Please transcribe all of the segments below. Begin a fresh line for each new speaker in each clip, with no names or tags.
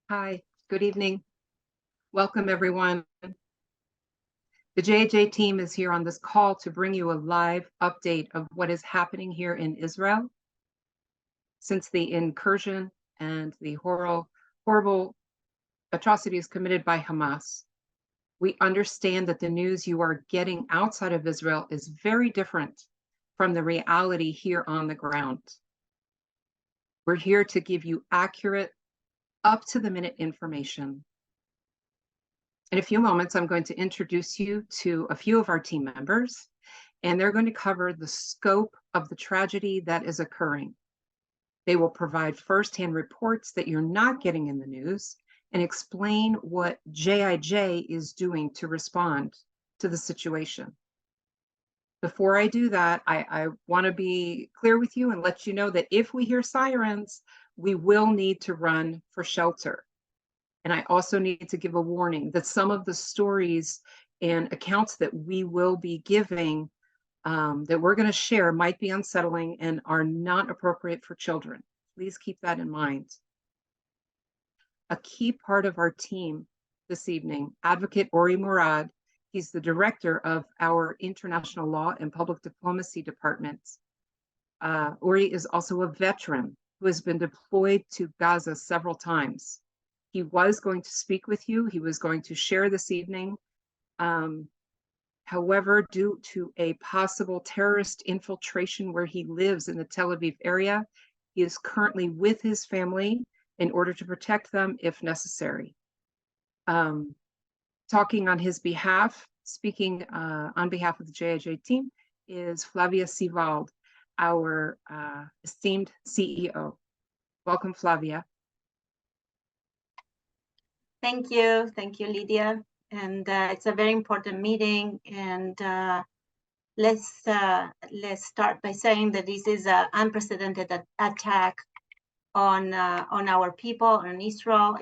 Hi, good evening. Welcome, everyone. The JJ team is here on this call to bring you a live update of what is happening here in Israel since the incursion and the horrible atrocities committed by Hamas. We understand that the news you are getting outside of Israel is very different from the reality here on the ground. We're here to give you accurate, up-to-the-minute information. In a few moments, I'm going to introduce you to a few of our team members, and they're going to cover the scope of the tragedy that is occurring. They will provide firsthand reports that you're not getting in the news and explain what JIJ is doing to respond to the situation. Before I do that, I want to be clear with you and let you know that if we hear sirens, we will need to run for shelter. And I also need to give a warning that some of the stories and accounts that we will be giving, that we're going to share, might be unsettling and are not appropriate for children. Please keep that in mind. A key part of our team this evening, Advocate Ori Murad, he's the director of our International Law and Public Diplomacy Department. Ori is also a veteran who has been deployed to Gaza several times. He was going to speak with you. He was going to share this evening. However, due to a possible terrorist infiltration where he lives in the Tel Aviv area, he is currently with his family in order to protect them if necessary. Talking on his behalf, speaking on behalf of the JIJ team, is Flavia Sivald, our esteemed CEO. Welcome, Flavia.
Thank you, Lydia. And it's a very important meeting. And let's start by saying that this is an unprecedented attack on our people, on Israel.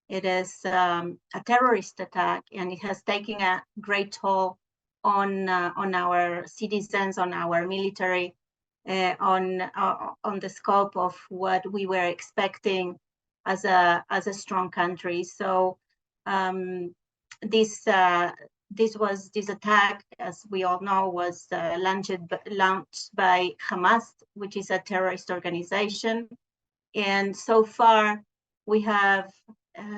It is a terrorist attack, and it has taken a great toll on our citizens, on our military, on the scope of what we were expecting as a strong country. So this attack, as we all know, was launched by Hamas, which is a terrorist organization. And so far, we have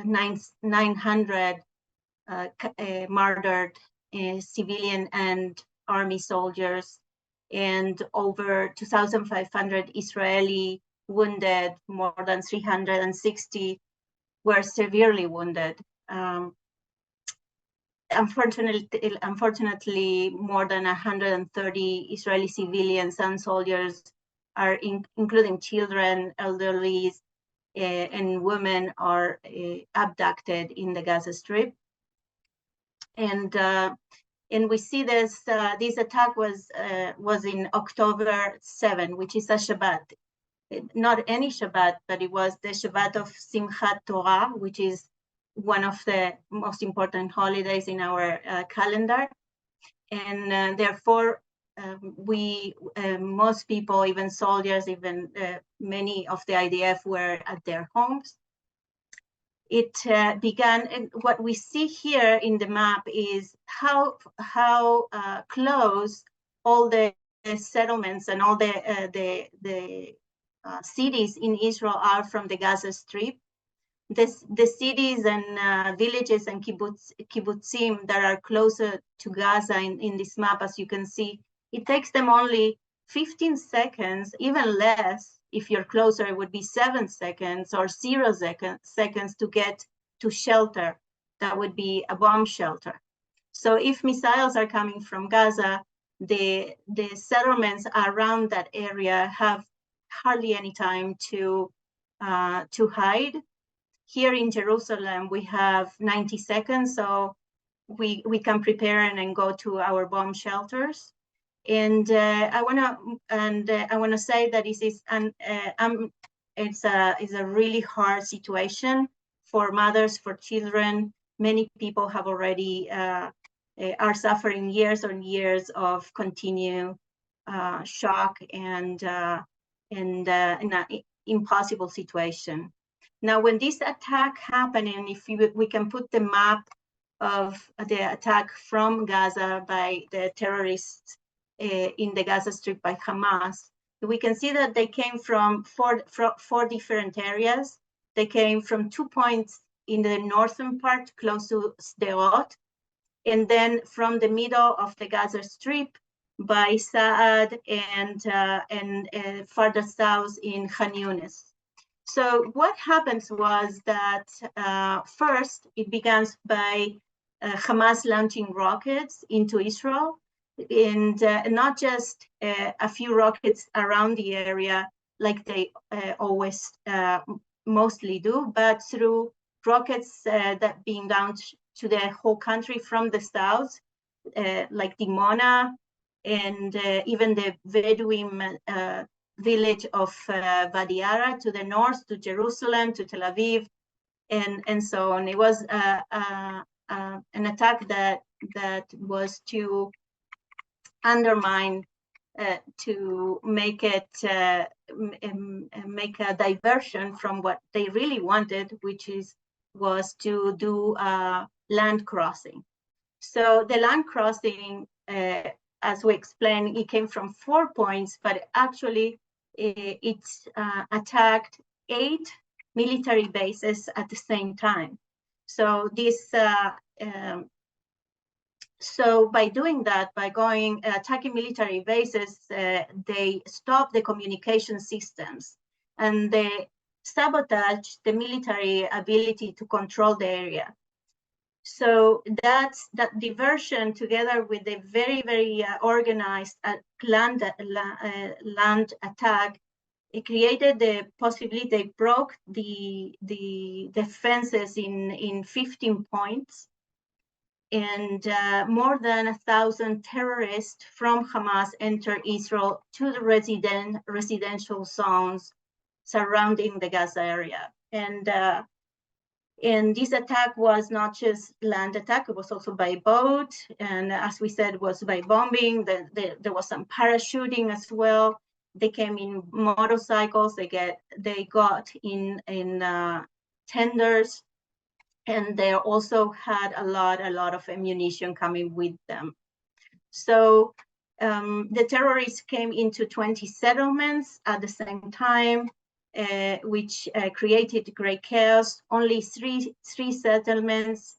900 murdered civilian and army soldiers, and over 2,500 Israeli wounded. More than 360 were severely wounded. Unfortunately, more than 130 Israeli civilians and soldiers are including children, elderly, and women are abducted in the Gaza Strip. And we see this attack was in October 7, which is a Shabbat. Not any Shabbat, but it was the Shabbat of Simchat Torah, which is one of the most important holidays in our calendar. And therefore, most people, even soldiers, even many of the IDF were at their homes. It began, and what we see here in the map is how close all the settlements and all the cities in Israel are from the Gaza Strip. The cities and villages and kibbutzim that are closer to Gaza in this map, as you can see, it takes them only 15 seconds, even less. If you're closer, it would be 7 seconds or 0 seconds to get to shelter. That would be a bomb shelter. So if missiles are coming from Gaza, the settlements around that area have hardly any time to hide. Here in Jerusalem, we have 90 seconds, so we can prepare and go to our bomb shelters. And I wanna say that it's a really hard situation for mothers, for children. Many people have already are suffering years on years of continued shock and in an impossible situation. Now, when this attack happened, and if we can put the map of the attack from Gaza by the terrorists in the Gaza Strip by Hamas, we can see that they came from four different areas. They came from 2 points in the northern part, close to Sderot, and then from the middle of the Gaza Strip by Saad and further south in Khan Yunis. So what happens was that first it begins by Hamas launching rockets into Israel, and not just a few rockets around the area like they always mostly do, but through rockets that being launched to the whole country from the south, like Dimona and even the Bedouin village of Wadi Ara to the north, to Jerusalem, to Tel Aviv, and so on. It was an attack that was to undermine, to make it make a diversion from what they really wanted, which was to do land crossing. So the land crossing, as we explained, it came from 4 points, but actually it attacked 8 military bases at the same time. So this, so by doing that, by going attacking military bases, they stopped the communication systems and they sabotaged the military ability to control the area. So that diversion, together with the very, very organized land attack, it created the possibility. They broke the defenses in 15 points, and more than 1,000 terrorists from Hamas entered Israel to the residential zones surrounding the Gaza area. And this attack was not just land attack, it was also by boat. And as we said, it was by bombing. There was some parachuting as well. They came in motorcycles, they got in tenders, and they also had a lot of ammunition coming with them. So the terrorists came into 20 settlements at the same time, which created great chaos. Only three settlements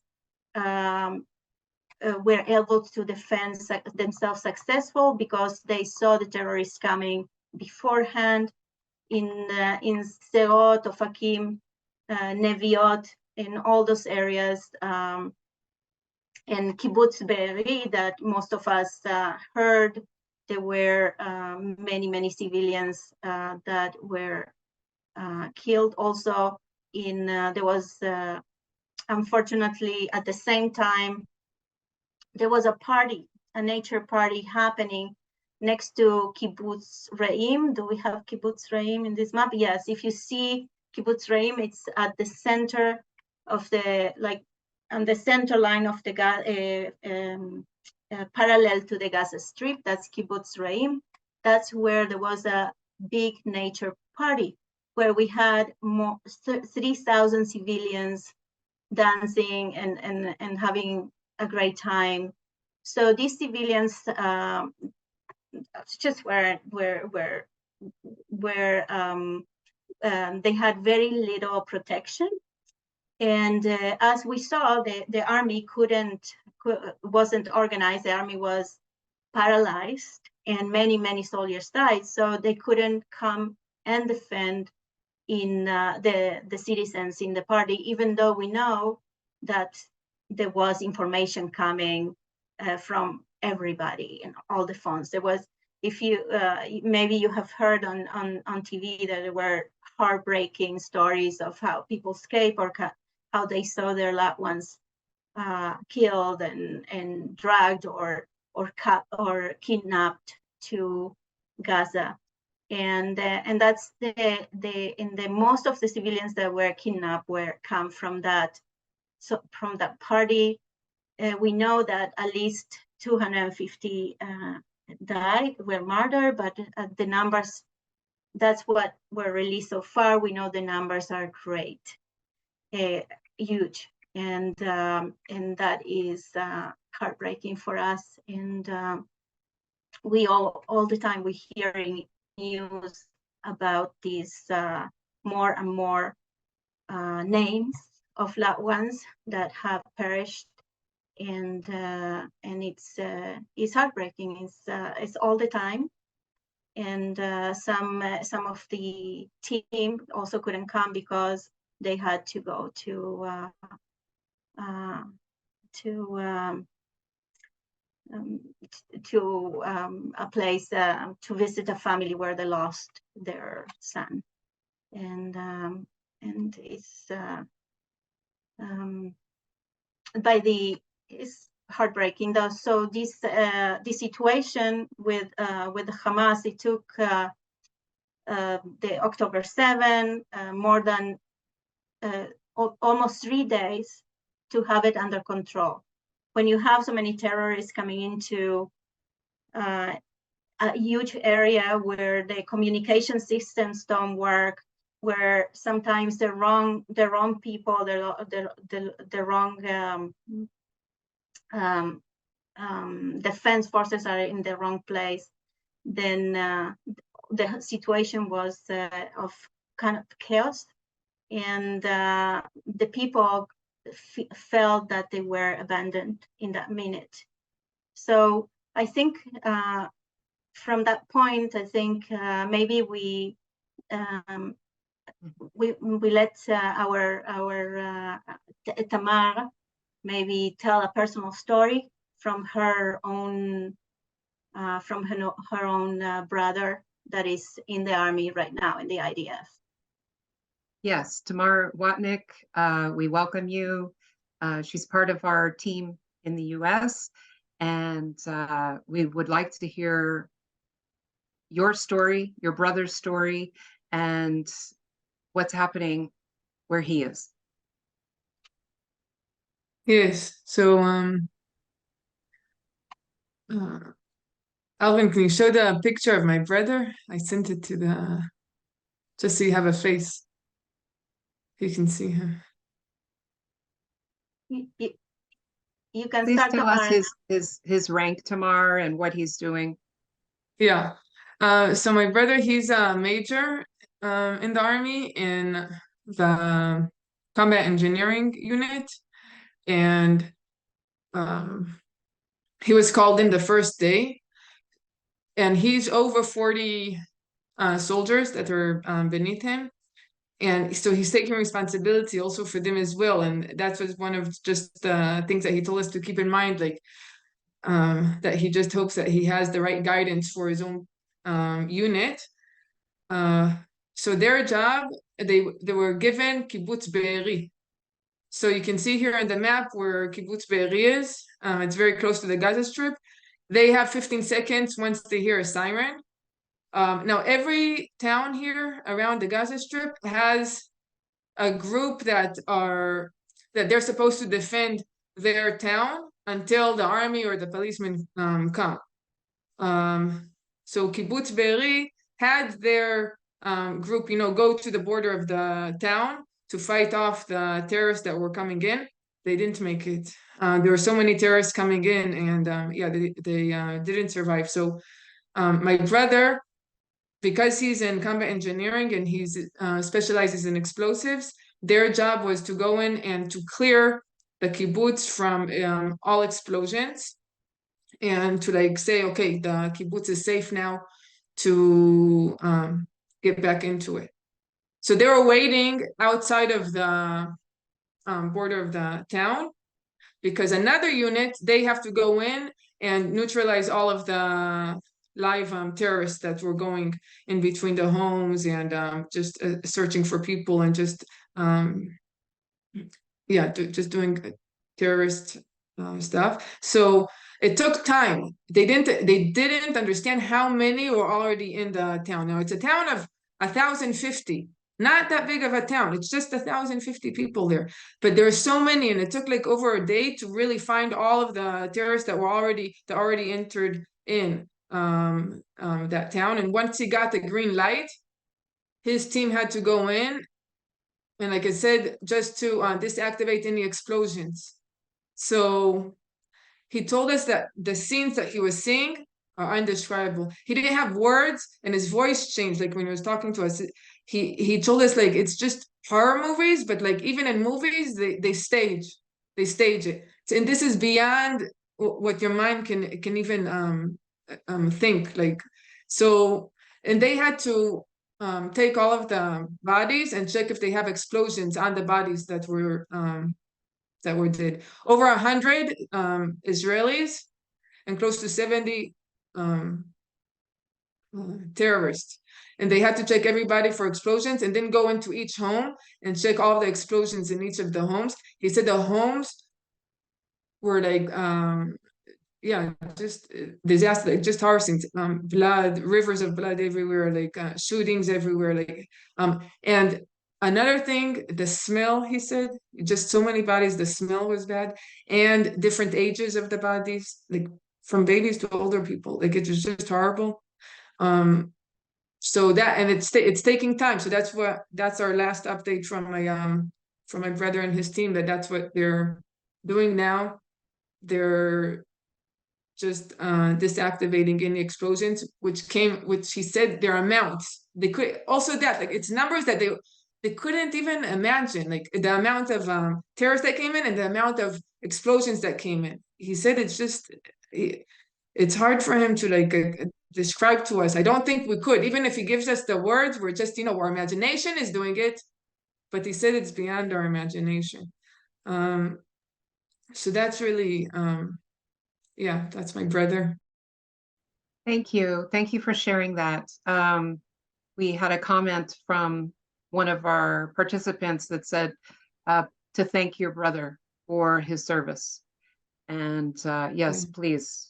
were able to defend themselves successful because they saw the terrorists coming beforehand. In Sderot, Ofakim, Neviot, in all those areas, and Kibbutz Be'eri that most of us heard, there were many civilians that were killed also. There was, unfortunately, at the same time, there was a party, a nature party happening next to Kibbutz Re'im. Do we have Kibbutz Re'im in this map? Yes, if you see Kibbutz Re'im, it's at the center of the, like, on the center line of the parallel to the Gaza Strip. That's Kibbutz Re'im. That's where there was a big nature party where we had 3,000 civilians dancing and having a great time. So these civilians just they had very little protection. And as we saw, the army wasn't organized. The army was paralyzed, and many soldiers died. So they couldn't come and defend in the citizens in the party, even though we know that there was information coming from everybody and all the phones. There was, if you maybe you have heard on TV that there were heartbreaking stories of how people escape or how they saw their loved ones killed and dragged or kidnapped to Gaza. And that's the most of the civilians that were kidnapped come from that party. We know that at least 250 died, were murdered, but the numbers, that's what were released so far. We know the numbers are great. huge, and that is heartbreaking for us. And we all the time we're hearing news about these more and more names of loved ones that have perished, and it's heartbreaking. It's all the time. And some of the team also couldn't come because they had to go to a place to visit a family where they lost their son, and it's it's heartbreaking though. So this situation with the Hamas, it took the October 7 more than almost 3 days to have it under control. When you have so many terrorists coming into a huge area where the communication systems don't work, where sometimes the wrong people, the wrong defense forces are in the wrong place, then the situation was of kind of chaos, and the people felt that they were abandoned in that minute. So I think from that point, I think maybe we let our Tamar maybe tell a personal story from her own brother that is in the army right now in the IDF.
Yes, Tamar Watnick, we welcome you. She's part of our team in the US, and we would like to hear your story, your brother's story, and what's happening where he is.
Yes, so Alvin, can you show the picture of my brother? I sent it to the, just so you have a face. You can see him.
You can
Please
start,
tell
Tamar.
us his rank, Tamar, and what he's doing.
Yeah. So my brother, he's a major in the army in the combat engineering unit, and he was called in the first day, and he's over 40 soldiers that are beneath him. And so he's taking responsibility also for them as well. And that was one of just the things that he told us to keep in mind, like that he just hopes that he has the right guidance for his own unit. So their job, they were given kibbutz Be'eri. So you can see here on the map where kibbutz Be'eri is. It's very close to the Gaza Strip. They have 15 seconds once they hear a siren. Now, every town here around the Gaza Strip has a group that they're supposed to defend their town until the army or the policemen come. So Kibbutz Be'eri had their group, go to the border of the town to fight off the terrorists that were coming in. They didn't make it. There were so many terrorists coming in, and they didn't survive. So my brother, because he's in combat engineering and he's specializes in explosives, their job was to go in and to clear the kibbutz from all explosions, and to say, okay, the kibbutz is safe now to get back into it. So they were waiting outside of the border of the town, because another unit, they have to go in and neutralize all of the live terrorists that were going in between the homes and just searching for people and just just doing terrorist stuff. So it took time. They didn't understand how many were already in the town. Now it's a town of 1,050. Not that big of a town. It's just 1,050 people there. But there are so many, and it took like over a day to really find all of the terrorists that already entered in that town. And once he got the green light, his team had to go in and like I said, just to disactivate any explosions. So he told us that the scenes that he was seeing are indescribable. He didn't have words, and his voice changed. Like when he was talking to us, he told us like it's just horror movies, but like even in movies, they stage it, and this is beyond what your mind can even think. Like so, and they had to take all of the bodies and check if they have explosions on the bodies that were did. Over 100 Israelis and close to 70 terrorists. And they had to check everybody for explosions and then go into each home and check all the explosions in each of the homes. He said the homes were like, yeah, just disaster, just horror scenes, blood, rivers of blood everywhere, like shootings everywhere, like, and another thing, the smell, he said, just so many bodies, the smell was bad, and different ages of the bodies, like from babies to older people, like it was just horrible. So that, and it's taking time. So that's our last update from my brother and his team, that's what they're doing now. They're just disactivating any explosions, which he said their amounts. They could also that like it's numbers that they couldn't even imagine, like the amount of terrorists that came in and the amount of explosions that came in. He said it's just it's hard for him to like describe to us. I don't think we could, even if he gives us the words, we're just, our imagination is doing it, but he said it's beyond our imagination. So that's really yeah, that's my brother.
Thank you. Thank you for sharing that. We had a comment from one of our participants that said to thank your brother for his service. And yes, please.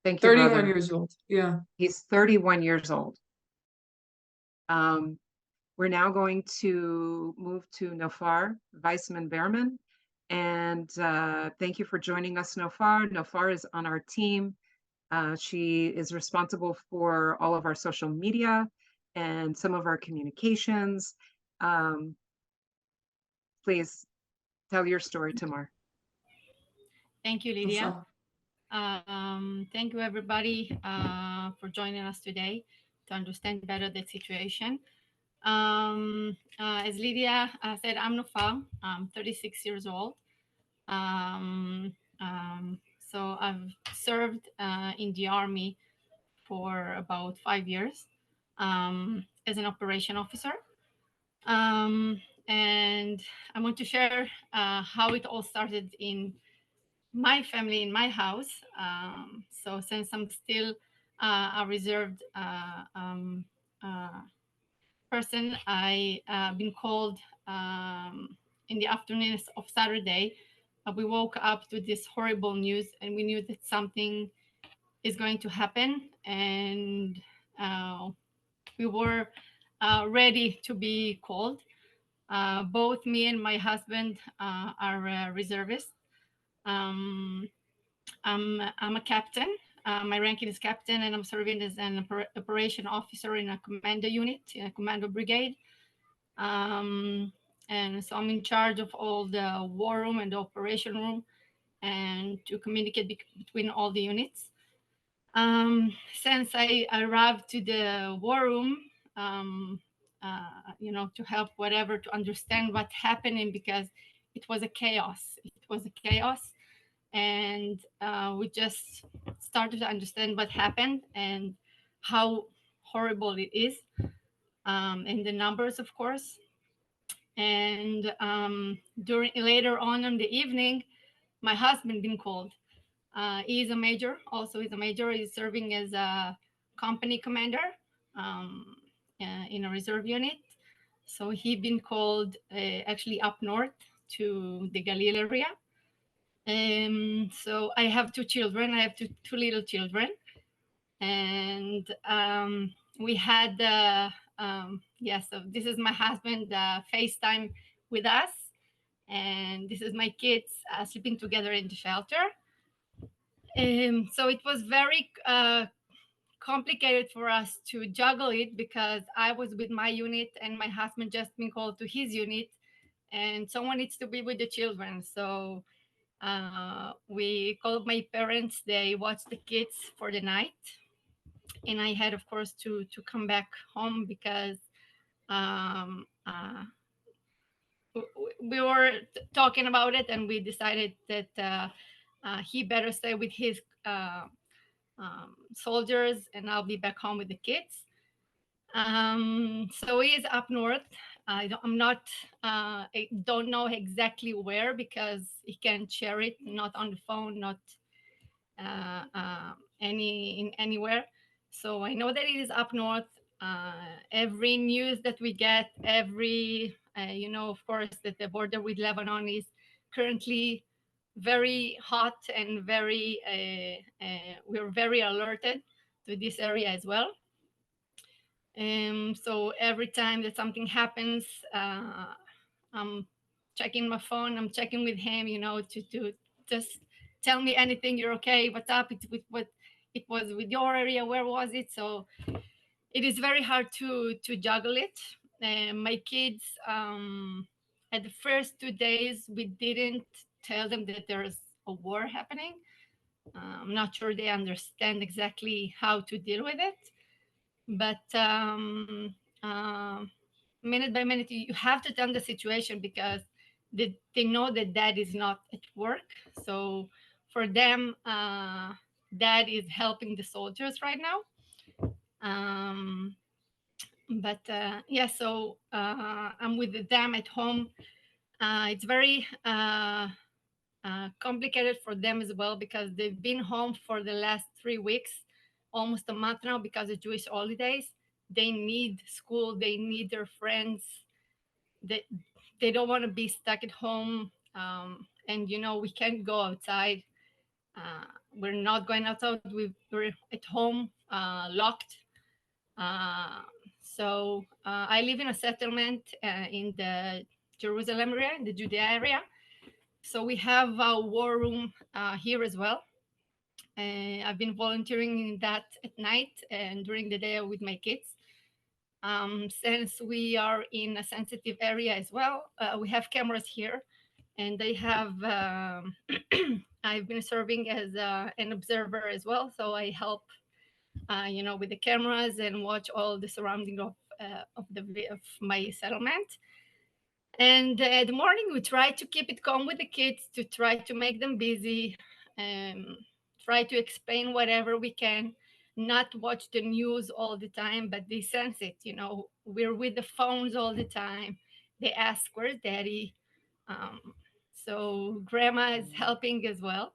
Thank you,
31
brother.
years old. Yeah.
He's 31 years old. We're now going to move to Nofar Weissman Behrman. And thank you for joining us, Nofar. Nofar is on our team. She is responsible for all of our social media and some of our communications. Please tell your story, Tamar.
Thank you, Lydia. Thank you, everybody, for joining us today to understand better the situation. As Lydia said, I'm Nofar. I'm 36 years old. So I've served in the Army for about 5 years as an operation officer. And I want to share how it all started in my family, in my house. So since I'm still a reserved person, I been called in the afternoon of Saturday. We woke up to this horrible news, and we knew that something is going to happen, and we were ready to be called. Both me and my husband are reservists. I'm a captain. My ranking is captain, and I'm serving as an operation officer in a commando unit, in a commando brigade. And so I'm in charge of all the war room and the operation room, and to communicate between all the units. Since I arrived to the war room, to help whatever, to understand what's happening, because it was a chaos. It was a chaos. And we just started to understand what happened and how horrible it is, and the numbers, of course. And later on in the evening, my husband been called. He's a major. Also, he's a major. He's serving as a company commander in a reserve unit. So he been called actually up north to the Galil area. So I have two children. I have two little children, and we had so this is my husband FaceTime with us, and this is my kids sleeping together in the shelter. So it was very complicated for us to juggle it, because I was with my unit and my husband just been called to his unit, and someone needs to be with the children. So we called my parents. They watched the kids for the night, and I had, of course, to come back home because we were talking about it, and we decided that he better stay with his soldiers, and I'll be back home with the kids. So he is up north. I don't know exactly where because he can't share it, not on the phone, not anywhere. So I know that it is up north. Every news that we get, of course, that the border with Lebanon is currently very hot and we're very alerted to this area as well. So every time that something happens, I'm checking my phone. I'm checking with him, to just tell me anything. You're okay? What's up? It was with your area. Where was it? So it is very hard to juggle it. My kids, at the first 2 days, we didn't tell them that there's a war happening. I'm not sure they understand exactly how to deal with it. But minute by minute, you have to tell them the situation because they know that dad is not at work. So for them, dad is helping the soldiers right now. So I'm with them at home. It's very complicated for them as well because they've been home for the last 3 weeks, almost a month now, because of Jewish holidays. They need school, they need their friends. They don't want to be stuck at home. And we can't go outside. We're not going outside. We're at home, locked. So I live in a settlement in the Jerusalem area, in the Judea area. So we have a war room here as well. I've been volunteering in that at night and during the day with my kids. Since we are in a sensitive area as well, we have cameras here, and they have. I've been serving as an observer as well, so I help, with the cameras and watch all the surrounding of my settlement. And in the morning, we try to keep it calm with the kids, to try to make them busy, try to explain whatever we can, not watch the news all the time, but they sense it. We're with the phones all the time. They ask, where's daddy? So grandma is helping as well.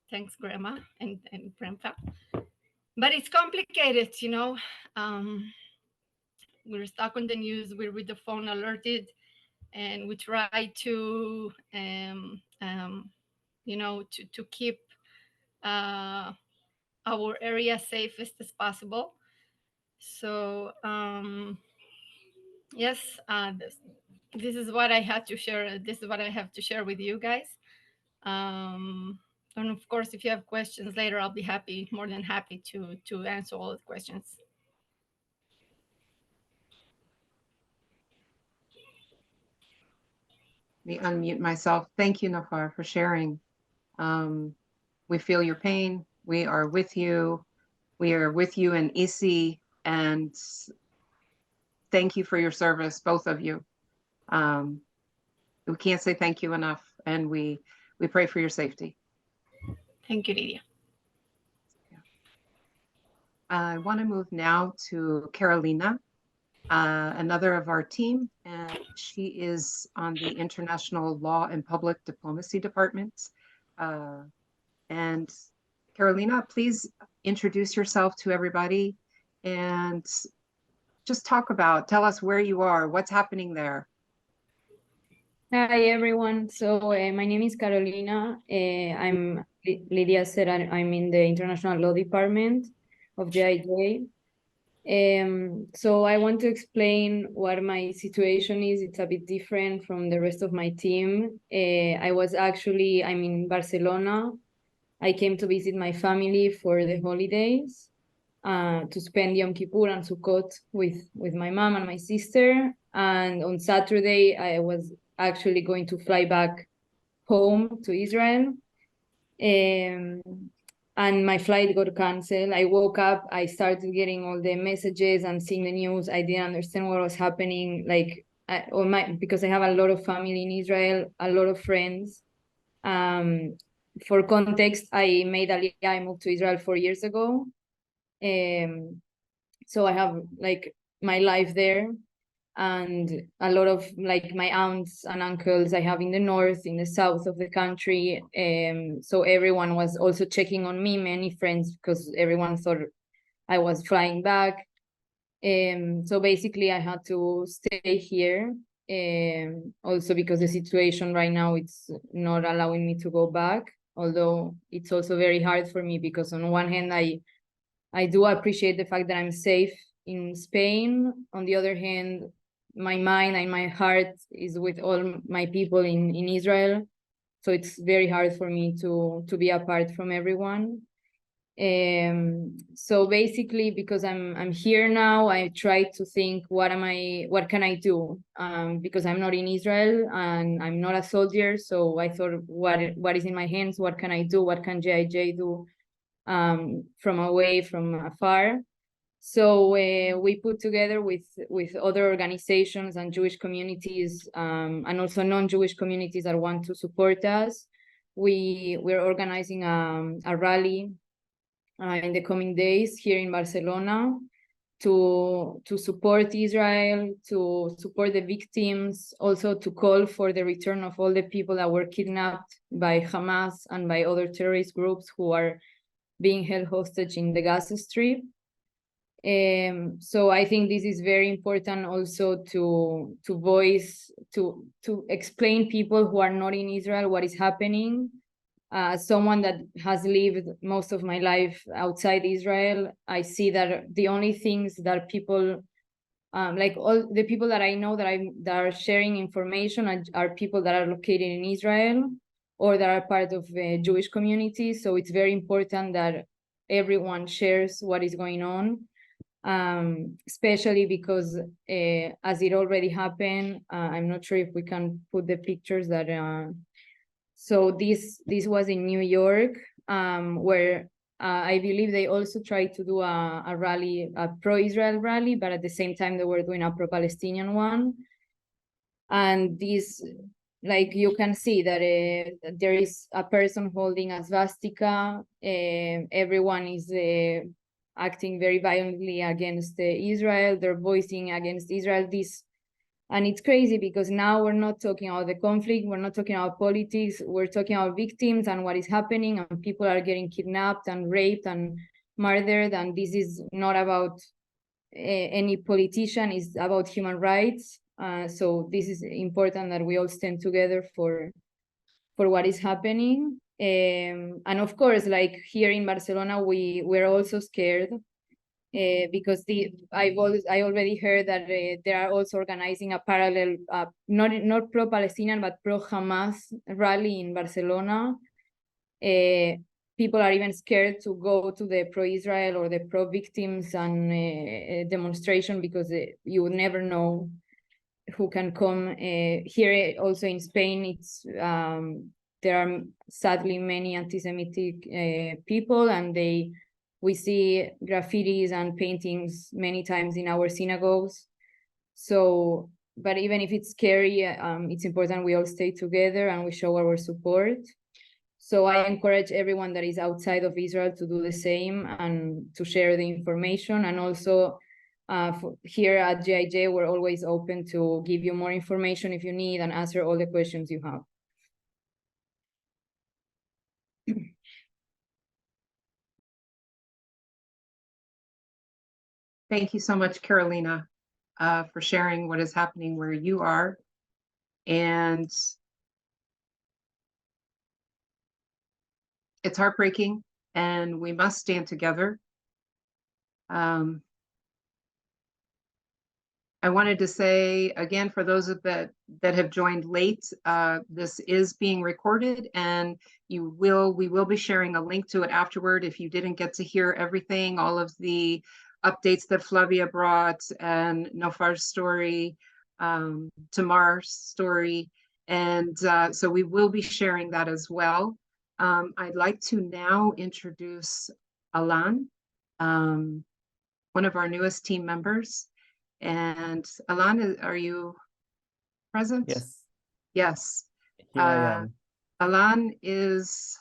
Thanks, grandma and grandpa. But it's complicated, we're stuck on the news. We're with the phone alerted. And we try to, to keep our area safest as possible. So yes, this is what I had to share. This is what I have to share with you guys. And of course, if you have questions later, I'll be more than happy to answer all the questions.
Let me unmute myself. Thank you, Nafar, for sharing. We feel your pain. We are with you. We are with you in Isi, and thank you for your service, both of you. We can't say thank you enough, and we pray for your safety.
Thank you, Lydia.
I want to move now to Carolina, another of our team, and she is on the International Law and Public Diplomacy Department. And Carolina, please introduce yourself to everybody and just tell us where you are, what's happening there.
Hi, everyone. So my name is Carolina. Lydia said I'm in the International Law Department of GIJ. So I want to explain what my situation is. It's a bit different from the rest of my team. I'm in Barcelona. I came to visit my family for the holidays, to spend Yom Kippur and Sukkot with my mom and my sister. And on Saturday, I was actually going to fly back home to Israel. And my flight got canceled. I woke up, I started getting all the messages and seeing the news. I didn't understand what was happening. Like, because I have a lot of family in Israel, a lot of friends. For context, I made Aliyah. I moved to Israel 4 years ago. So I have like my life there, and a lot of like my aunts and uncles I have in the north, in the south of the country. So everyone was also checking on me, many friends, because everyone thought I was flying back. So basically I had to stay here. Also because the situation right now, it's not allowing me to go back, although it's also very hard for me because on one hand I do appreciate the fact that I'm safe in Spain. On the other hand, my mind and my heart is with all my people in Israel. So it's very hard for me to be apart from everyone. So basically, because I'm here now, I try to think, what can I do? Because I'm not in Israel and I'm not a soldier. So I thought, what is in my hands? What can I do? What can JIJ do from afar? So we put together with other organizations and Jewish communities, and also non-Jewish communities that want to support us. We're organizing a rally in the coming days here in Barcelona to support Israel, to support the victims, also to call for the return of all the people that were kidnapped by Hamas and by other terrorist groups who are being held hostage in the Gaza Strip. So I think this is very important also to voice, to explain people who are not in Israel what is happening. Someone that has lived most of my life outside Israel, I see that the only things that people, like all the people that I know that are sharing information are people that are located in Israel or that are part of the Jewish community. So it's very important that everyone shares what is going on, especially because as it already happened, I'm not sure if we can put the pictures that. So this was in New York, where I believe they also tried to do a rally, a pro-Israel rally, but at the same time they were doing a pro-Palestinian one. And this, like you can see that there is a person holding a swastika. Everyone is acting very violently against Israel. They're voicing against Israel. And it's crazy because now we're not talking about the conflict, we're not talking about politics, we're talking about victims and what is happening, and people are getting kidnapped and raped and murdered. And this is not about any politician, it's about human rights. So this is important that we all stand together for what is happening. And of course, like here in Barcelona, we're also scared. Because I already heard that they are also organizing a parallel, not pro-Palestinian, but pro-Hamas rally in Barcelona. People are even scared to go to the pro-Israel or the pro-victims and demonstration because you would never know who can come. Here also in Spain, it's there are sadly many anti-Semitic people, and we see graffitis and paintings many times in our synagogues. So, but even if it's scary, it's important we all stay together and we show our support. So I encourage everyone that is outside of Israel to do the same and to share the information. And also here at JIJ, we're always open to give you more information if you need and answer all the questions you have.
Thank you so much, Carolina, for sharing what is happening where you are. And it's heartbreaking, and we must stand together. I wanted to say again, for those that have joined late, this is being recorded, and we will be sharing a link to it afterward. If you didn't get to hear everything, all of the updates that Flavia brought and Nofar's story, Tamar's story, And so we will be sharing that as well. I'd like to now introduce Alan, one of our newest team members. And Alan, are you present?
Yes,
Yes.
here I am.
Alan is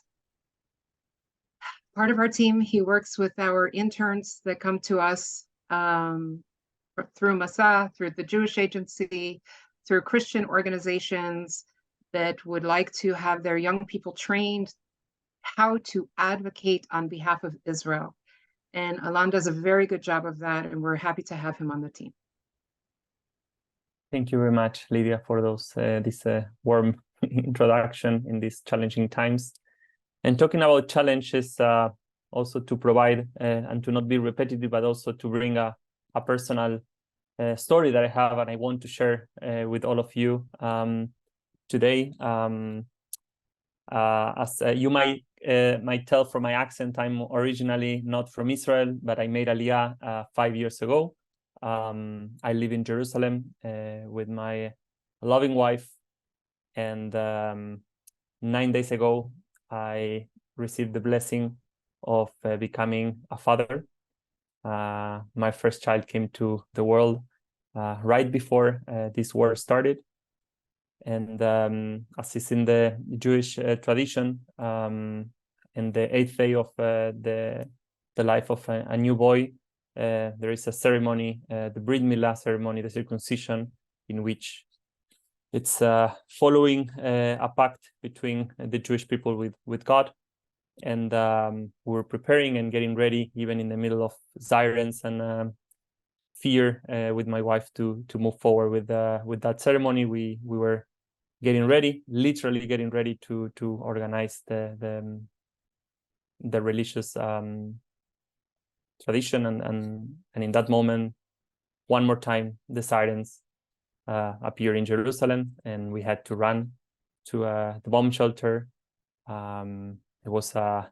part of our team. He works with our interns that come to us through Masa, through the Jewish Agency, through Christian organizations that would like to have their young people trained how to advocate on behalf of Israel. And Alan does a very good job of that, and we're happy to have him on the team.
Thank you very much, Lydia, for this warm introduction in these challenging times. And talking about challenges, also to provide and to not be repetitive, but also to bring a personal story that I have and I want to share with all of you today. As you might tell from my accent, I'm originally not from Israel, but I made Aliyah 5 years ago. I live in Jerusalem with my loving wife, and 9 days ago, I received the blessing of becoming a father. My first child came to the world right before this war started. And as is in the Jewish tradition, in the 8th day of the life of a new boy, there is a ceremony, the Brit Milah ceremony, the circumcision, in which it's following a pact between the Jewish people with God. And we're preparing and getting ready, even in the middle of sirens and fear, with my wife to move forward with that ceremony. We were getting ready, literally getting ready to organize the religious tradition, and in that moment, one more time, the sirens appear in Jerusalem, and we had to run to the bomb shelter. It was a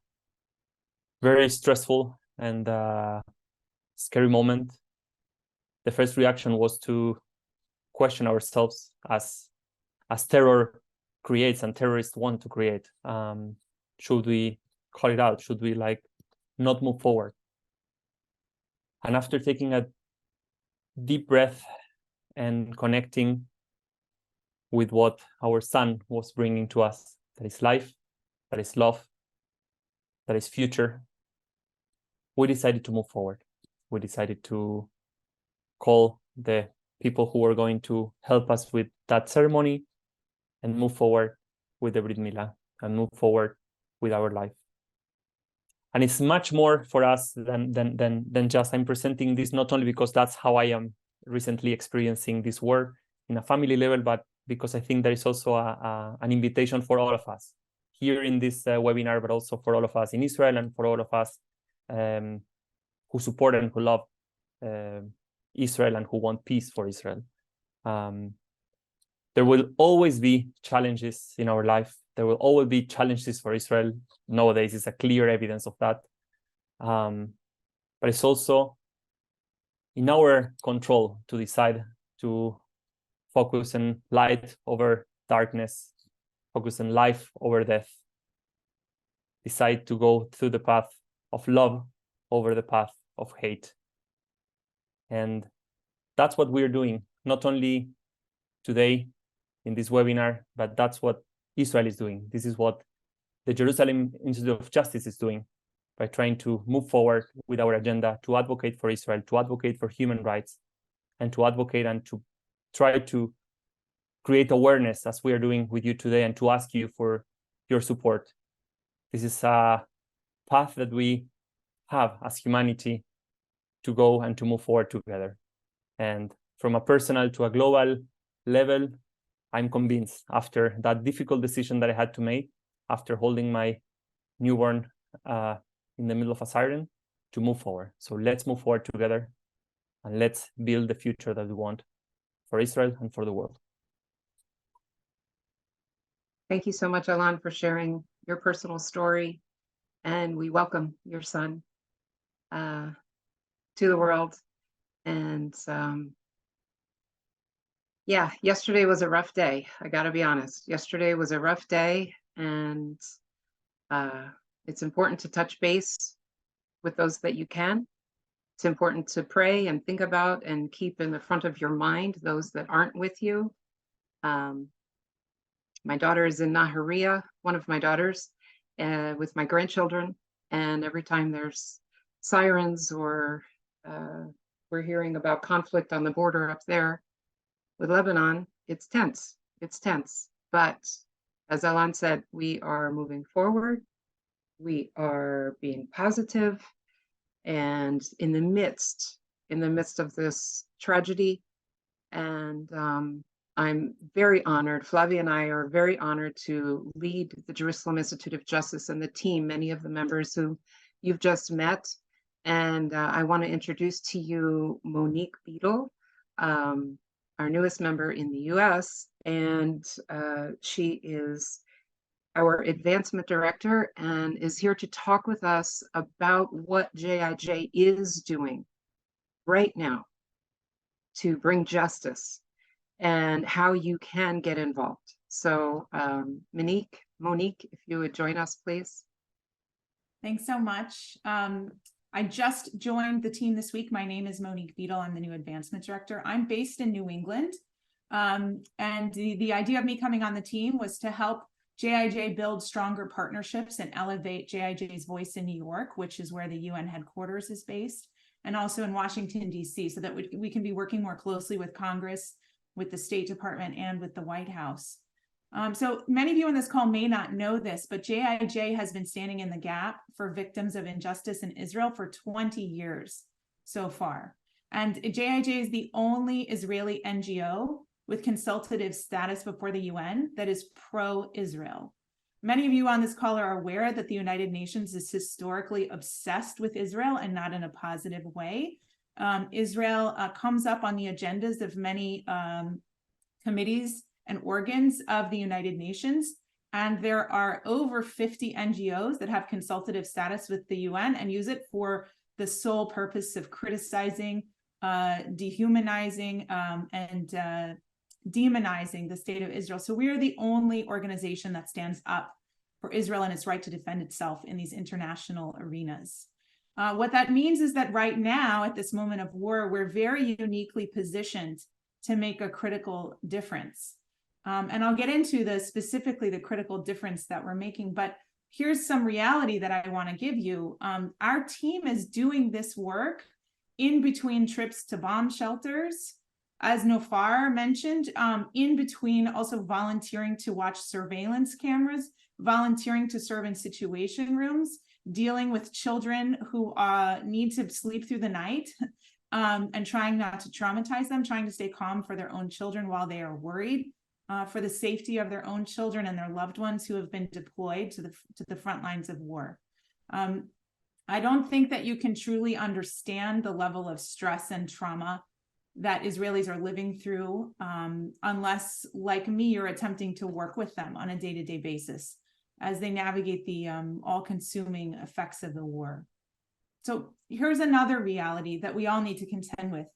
very stressful and scary moment. The first reaction was to question ourselves as terror creates and terrorists want to create. Should we call it out? Should we not move forward? And after taking a deep breath and connecting with what our son was bringing to us, that is life, that is love, that is future, we decided to move forward. We decided to call the people who were going to help us with that ceremony and move forward with the Brit Milah and move forward with our life. And it's much more for us than just I'm presenting this, not only because that's how I am recently experiencing this war in a family level, but because I think there is also an invitation for all of us here in this webinar, but also for all of us in Israel and for all of us who support and who love Israel and who want peace for Israel. There will always be challenges in our life. There will always be challenges for Israel. Nowadays, it's a clear evidence of that. But it's also in our control to decide to focus on light over darkness, focus on life over death, decide to go through the path of love over the path of hate. And that's what we're doing, not only today in this webinar, but that's what Israel is doing. This is what the Jerusalem Institute of Justice is doing by trying to move forward with our agenda to advocate for Israel, to advocate for human rights, and to advocate and to try to create awareness as we are doing with you today, and to ask you for your support. This is a path that we have as humanity to go and to move forward together. And from a personal to a global level, I'm convinced after that difficult decision that I had to make, after holding my newborn in the middle of a siren, to move forward. So let's move forward together and let's build the future that we want for Israel and for the world.
Thank you so much, Alan, for sharing your personal story. And we welcome your son to the world. And Yeah, yesterday was a rough day. I got to be honest. Yesterday was a rough day, and it's important to touch base with those that you can. It's important to pray and think about and keep in the front of your mind those that aren't with you. My daughter is in Nahariya, one of my daughters, with my grandchildren, and every time there's sirens or we're hearing about conflict on the border up there with Lebanon, it's tense. It's tense. But as Alan said, we are moving forward. We are being positive, and in the midst of this tragedy. And I'm very honored. Flavia and I are very honored to lead the Jerusalem Institute of Justice and the team, many of the members who you've just met. And I want to introduce to you Monique Beadle, our newest member in the US. And she is our advancement director and is here to talk with us about what JIJ is doing right now to bring justice and how you can get involved. So Monique, if you would join us, please.
Thanks so much. I just joined the team this week. My name is Monique Beadle. I'm the new advancement director. I'm based in New England. And the idea of me coming on the team was to help JIJ build stronger partnerships and elevate JIJ's voice in New York, which is where the UN headquarters is based, and also in Washington, D.C., so that we can be working more closely with Congress, with the State Department, and with the White House. So many of you on this call may not know this, but JIJ has been standing in the gap for victims of injustice in Israel for 20 years so far. And JIJ is the only Israeli NGO with consultative status before the UN that is pro-Israel. Many of you on this call are aware that the United Nations is historically obsessed with Israel and not in a positive way. Israel comes up on the agendas of many committees and organs of the United Nations. And there are over 50 NGOs that have consultative status with the UN and use it for the sole purpose of criticizing, dehumanizing, and demonizing the state of Israel. So we are the only organization that stands up for Israel and its right to defend itself in these international arenas. What that means is that right now, at this moment of war, we're very uniquely positioned to make a critical difference. And I'll get into specifically the critical difference that we're making, but here's some reality that I want to give you. Our team is doing this work in between trips to bomb shelters, as Nofar mentioned, in between also volunteering to watch surveillance cameras, volunteering to serve in situation rooms, dealing with children who need to sleep through the night, and trying not to traumatize them, trying to stay calm for their own children while they are worried, for the safety of their own children and their loved ones who have been deployed to the front lines of war. I don't think that you can truly understand the level of stress and trauma that Israelis are living through unless, like me, you're attempting to work with them on a day-to-day basis as they navigate the all-consuming effects of the war. So here's another reality that we all need to contend with.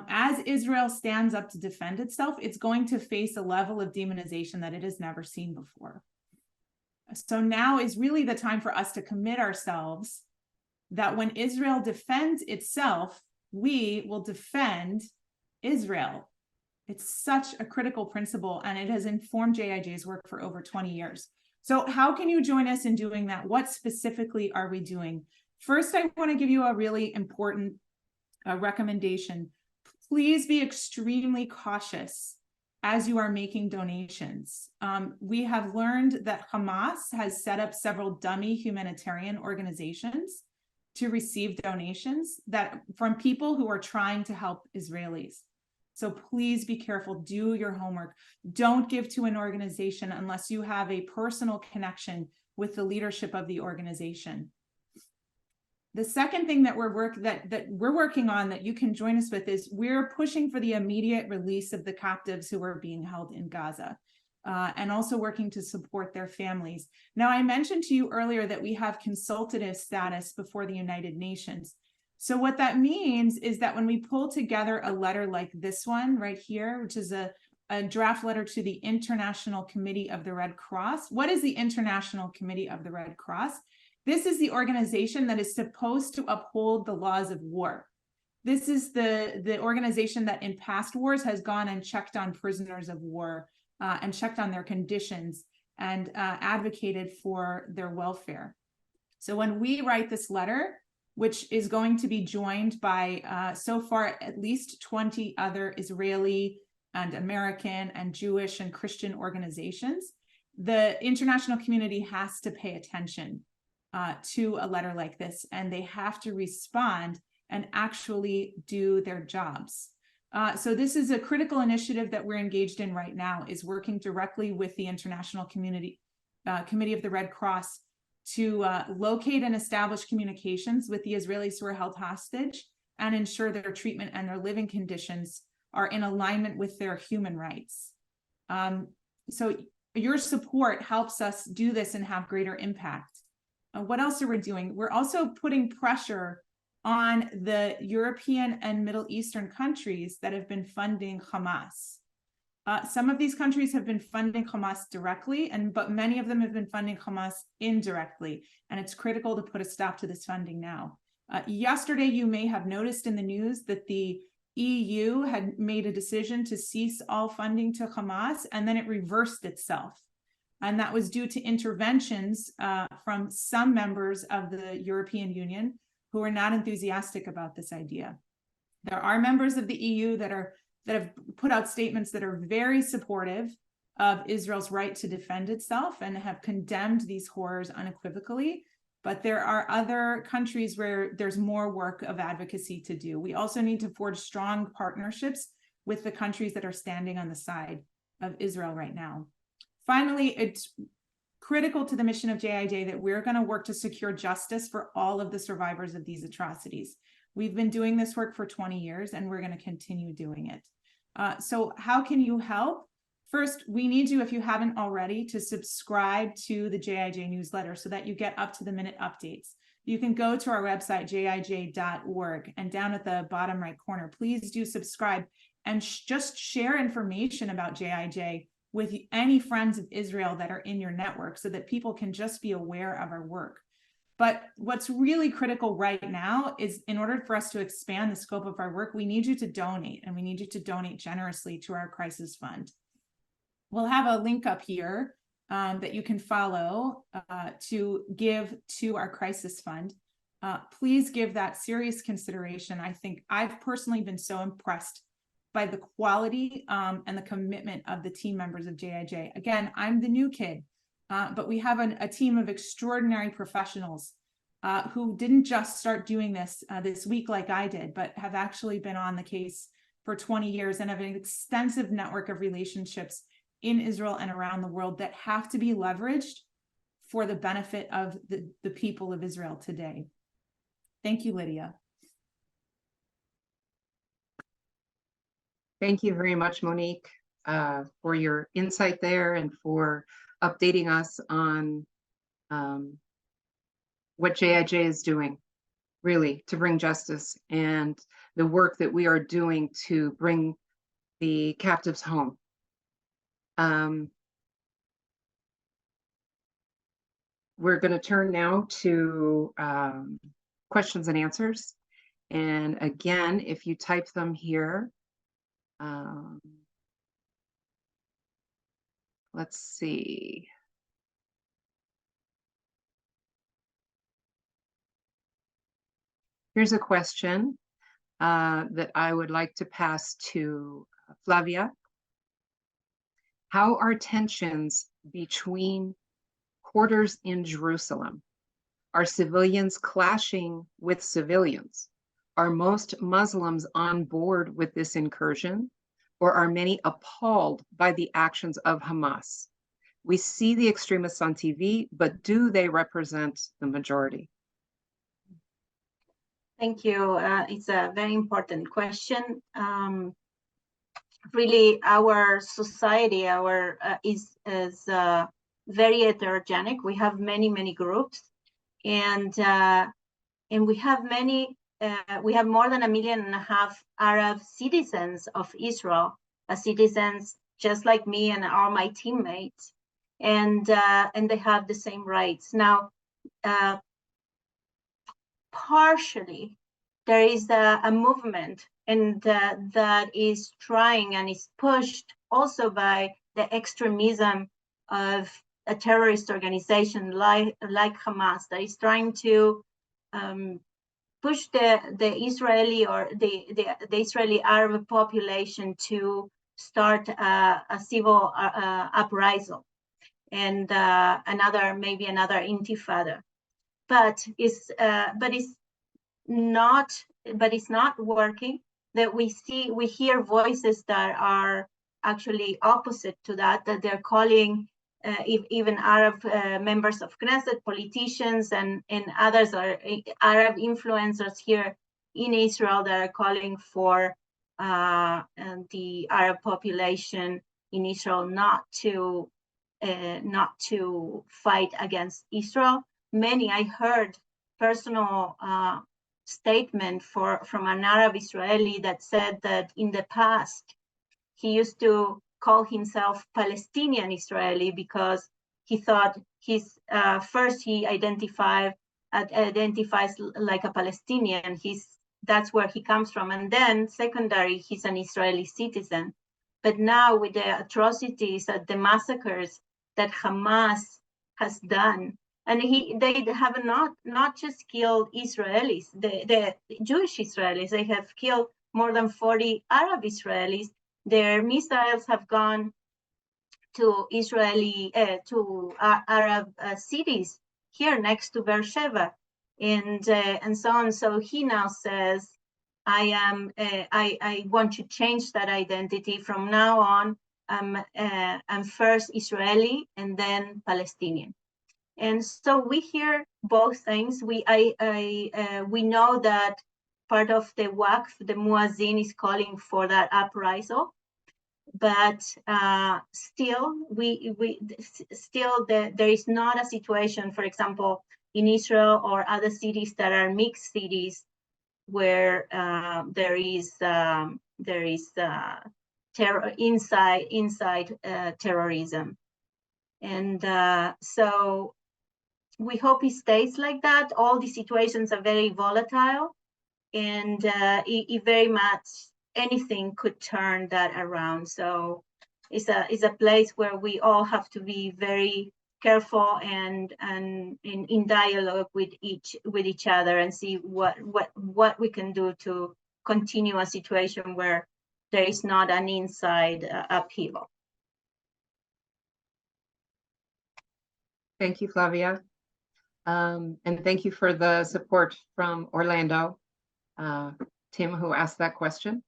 As Israel stands up to defend itself, it's going to face a level of demonization that it has never seen before. So now is really the time for us to commit ourselves that when Israel defends itself, we will defend Israel. It's such a critical principle, and it has informed JIJ's work for over 20 years. So how can you join us in doing that? What specifically are we doing? First, I want to give you a really important recommendation. Please be extremely cautious as you are making donations. We have learned that Hamas has set up several dummy humanitarian organizations to receive donations from people who are trying to help Israelis. So please be careful, do your homework. Don't give to an organization unless you have a personal connection with the leadership of the organization. The second thing that we're working on that you can join us with is we're pushing for the immediate release of the captives who are being held in Gaza. And also working to support their families. Now, I mentioned to you earlier that we have consultative status before the United Nations. So what that means is that when we pull together a letter like this one right here, which is a a draft letter to the International Committee of the Red Cross. What is the International Committee of the Red Cross? This is the organization that is supposed to uphold the laws of war. This is the organization that in past wars has gone and checked on prisoners of war and checked on their conditions and advocated for their welfare. So when we write this letter, which is going to be joined by so far at least 20 other Israeli and American and Jewish and Christian organizations, the international community has to pay attention to a letter like this, and they have to respond and actually do their jobs. So this is a critical initiative that we're engaged in right now, is working directly with the International Committee of the Red Cross to locate and establish communications with the Israelis who are held hostage and ensure their treatment and their living conditions are in alignment with their human rights. So your support helps us do this and have greater impact. What else are we doing? We're also putting pressure on the European and Middle Eastern countries that have been funding Hamas. Some of these countries have been funding Hamas directly, but many of them have been funding Hamas indirectly, and it's critical to put a stop to this funding now. Yesterday, you may have noticed in the news that the EU had made a decision to cease all funding to Hamas, and then it reversed itself. And that was due to interventions from some members of the European Union who are not enthusiastic about this idea. There are members of the EU that have put out statements that are very supportive of Israel's right to defend itself and have condemned these horrors unequivocally. But there are other countries where there's more work of advocacy to do. We also need to forge strong partnerships with the countries that are standing on the side of Israel right now. Finally, it's critical to the mission of JIJ that we're going to work to secure justice for all of the survivors of these atrocities. We've been doing this work for 20 years, and we're going to continue doing it. So how can you help? First, we need you, if you haven't already, to subscribe to the JIJ newsletter so that you get up-to-the-minute updates. You can go to our website, jij.org, and down at the bottom right corner, please do subscribe and just share information about JIJ with any friends of Israel that are in your network so that people can just be aware of our work. But what's really critical right now is, in order for us to expand the scope of our work, we need you to donate, and we need you to donate generously to our crisis fund. We'll have a link up here that you can follow to give to our crisis fund. Please give that serious consideration. I think I've personally been so impressed by the quality and the commitment of the team members of JIJ. Again, I'm the new kid, but we have a team of extraordinary professionals who didn't just start doing this this week like I did, but have actually been on the case for 20 years and have an extensive network of relationships in Israel and around the world that have to be leveraged for the benefit of the people of Israel today. Thank you, Lydia.
Thank you very much, Monique, for your insight there and for updating us on what JIJ is doing, really, to bring justice and the work that we are doing to bring the captives home. We're going to turn now to questions and answers. And again, if you type them here, let's see. Here's a question that I would like to pass to Flavia. How are tensions between quarters in Jerusalem? Are civilians clashing with civilians? Are most Muslims on board with this incursion, or are many appalled by the actions of Hamas? We see the extremists on TV, but do they represent the majority?
Thank you. It's a very important question. Really, our society is very heterogenic. We have many groups, and we have we have more than 1.5 million Arab citizens of Israel, citizens just like me and all my teammates, and they have the same rights. Now, partially, there is a movement, and that is trying and is pushed also by the extremism of a terrorist organization like Hamas, that is trying to push the Israeli or the Israeli Arab population to start a civil uprising and maybe another intifada. But it's not working. That we hear voices that are actually opposite to that they're calling even Arab members of Knesset, politicians, and others are Arab influencers here in Israel that are calling for the Arab population in Israel not to fight against Israel. I heard personal statement from an Arab Israeli that said that in the past he used to call himself Palestinian Israeli because he thought first he identifies like a Palestinian. That's where he comes from, and then secondary he's an Israeli citizen. But now with the atrocities, the massacres that Hamas has done, and they have not just killed Israelis, the Jewish Israelis, they have killed more than 40 Arab Israelis. Their missiles have gone to Arab cities here next to Beersheba, and so on. So he now says, I want to change that identity. From now on, I'm first Israeli and then Palestinian. And so we hear both things. We know that part of the Waqf, the Muazzin, is calling for that uprising, but still, there is not a situation, for example, in Israel or other cities that are mixed cities, where there is terror inside terrorism, and so we hope it stays like that. All these situations are very volatile, and it very much anything could turn that around. So it's a place where we all have to be very careful and in dialogue with each other, and see what we can do to continue a situation where there is not an inside upheaval.
Thank you, Flavia. And thank you for the support from Orlando, Tim, who asked that question.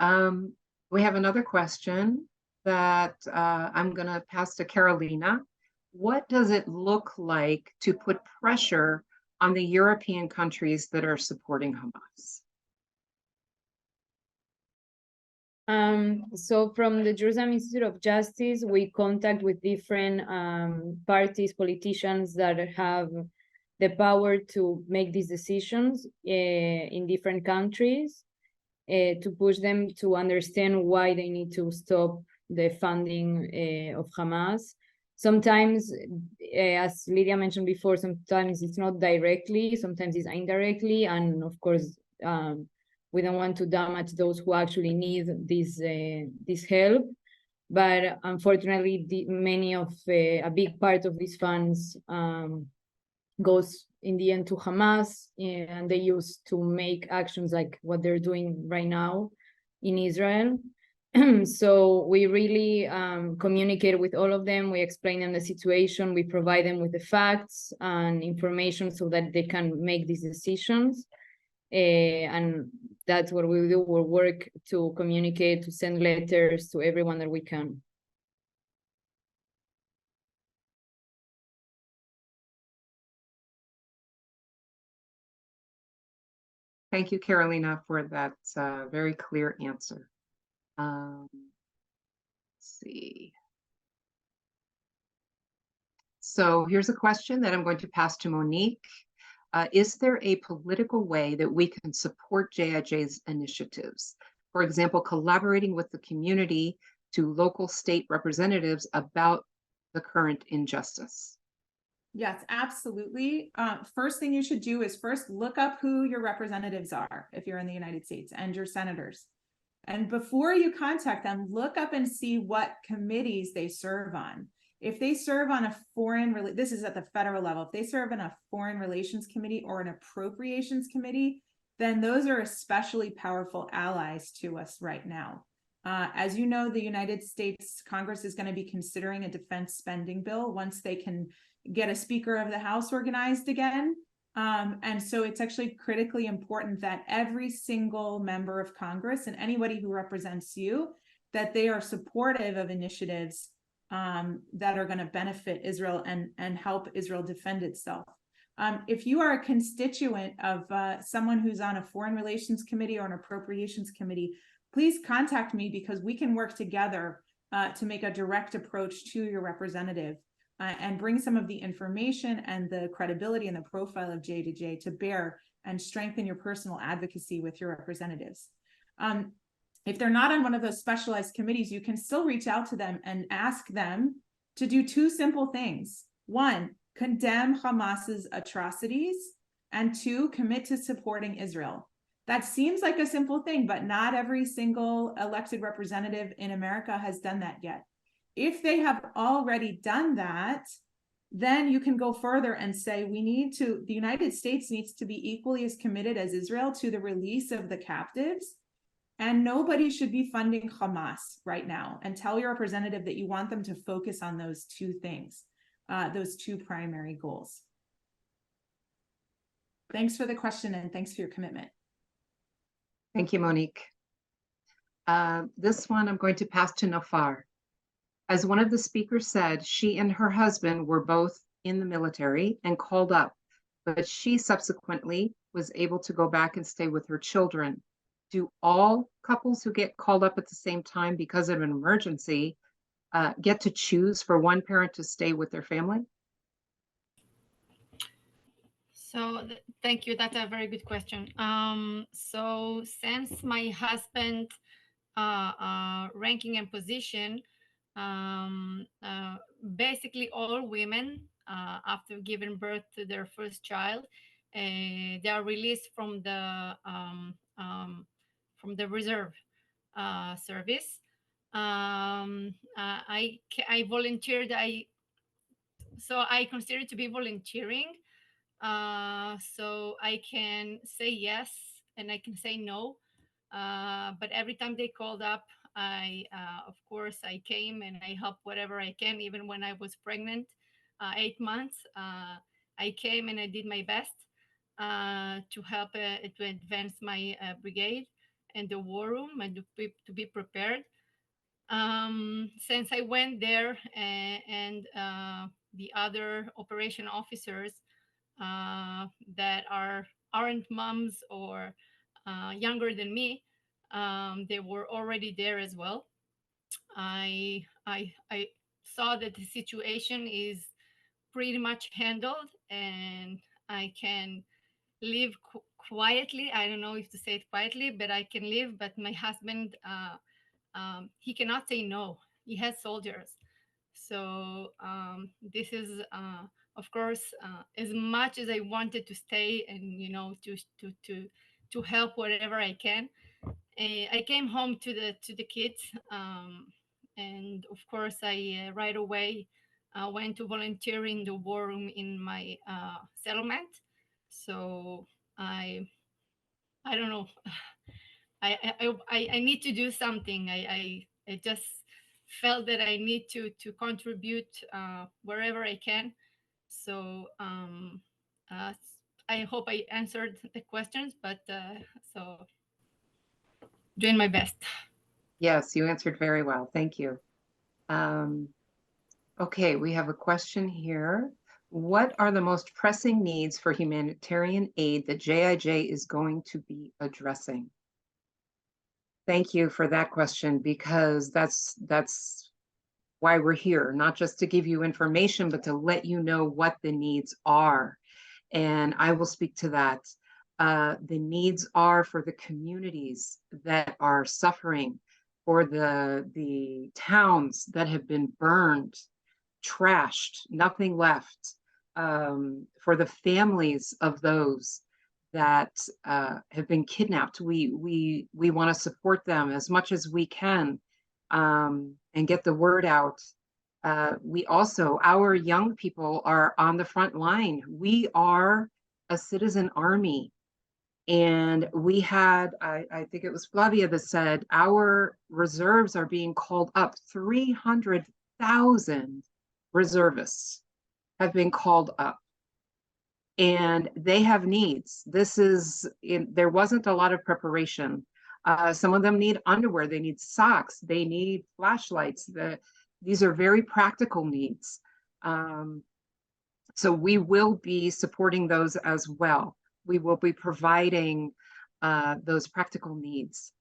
We have another question that I'm going to pass to Carolina. What does it look like to put pressure on the European countries that are supporting Hamas?
So from the Jerusalem Institute of Justice, we contact with different parties, politicians that have the power to make these decisions in different countries, to push them to understand why they need to stop the funding of Hamas. Sometimes, as Lydia mentioned before, sometimes it's not directly, sometimes it's indirectly, and of course, we don't want to damage those who actually need this help. But unfortunately, a big part of these funds goes in the end to Hamas, and they use to make actions like what they're doing right now in Israel. So we really communicate with all of them. We explain them the situation. We provide them with the facts and information so that they can make these decisions. And that's what we do. We'll work to communicate, to send letters to everyone that we can.
Thank you, Carolina, for that very clear answer. Let's see. So here's a question that I'm going to pass to Monique. Is there a political way that we can support JIJ's initiatives? For example, collaborating with the community to local state representatives about the current injustice?
Yes, absolutely. First thing you should do is first look up who your representatives are if you're in the United States and your senators. And before you contact them, look up and see what committees they serve on. If they serve on a this is at the federal level, if they serve in a foreign relations committee or an appropriations committee, then those are especially powerful allies to us right now. As you know, the United States Congress is going to be considering a defense spending bill once they can get a Speaker of the House organized again. And so it's actually critically important that every single member of Congress and anybody who represents you, that they are supportive of initiatives that are going to benefit Israel and help Israel defend itself. If you are a constituent of someone who's on a foreign relations committee or an appropriations committee, please contact me because we can work together to make a direct approach to your representative and bring some of the information and the credibility and the profile of J2J to bear and strengthen your personal advocacy with your representatives. If they're not on one of those specialized committees, you can still reach out to them and ask them to do two simple things. One, condemn Hamas's atrocities, and two, commit to supporting Israel. That seems like a simple thing, but not every single elected representative in America has done that yet. If they have already done that, then you can go further and say the United States needs to be equally as committed as Israel to the release of the captives, and nobody should be funding Hamas right now. And tell your representative that you want them to focus on those two things, those two primary goals. Thanks for the question and thanks for your commitment.
Thank you, Monique. This one I'm going to pass to Nafar. As one of the speakers said, she and her husband were both in the military and called up, but she subsequently was able to go back and stay with her children. Do all couples who get called up at the same time because of an emergency get to choose for one parent to stay with their family?
So thank you. That's a very good question. So since my husband ranking and position, basically all women after giving birth to their first child, they are released from the reserve service. I volunteered. So I consider it to be volunteering. So I can say yes and I can say no. But every time they called up, of course, I came and I helped whatever I can. Even when I was pregnant, 8 months, I came and I did my best to help to advance my brigade and the war room and to be prepared. Since I went there and the other operation officers that aren't moms or younger than me, they were already there as well. I saw that the situation is pretty much handled and I can live quietly. I don't know if to say it quietly, but I can live. But my husband, he cannot say no. He has soldiers. So this is, of course, as much as I wanted to stay and, to help whatever I can. I came home to the kids, and of course, I right away went to volunteer in the war room in my settlement. So I don't know. I need to do something. I just felt that I need to contribute wherever I can. So I hope I answered the questions, but so doing my best.
Yes, you answered very well. Thank you. Okay, we have a question here. What are the most pressing needs for humanitarian aid that JIJ is going to be addressing? Thank you for that question, because that's why we're here, not just to give you information, but to let you know what the needs are. And I will speak to that. The needs are for the communities that are suffering. for the towns that have been burned, trashed, nothing left, for the families of those that have been kidnapped. We want to support them as much as we can, and get the word out. We also, our young people are on the front line. We are a citizen army. And we had, I think it was Flavia that said, our reserves are being called up. 300,000 reservists have been called up. And they have needs. There wasn't a lot of preparation. Some of them need underwear, they need socks, they need flashlights. These are very practical needs. So we will be supporting those as well. We will be providing those practical needs.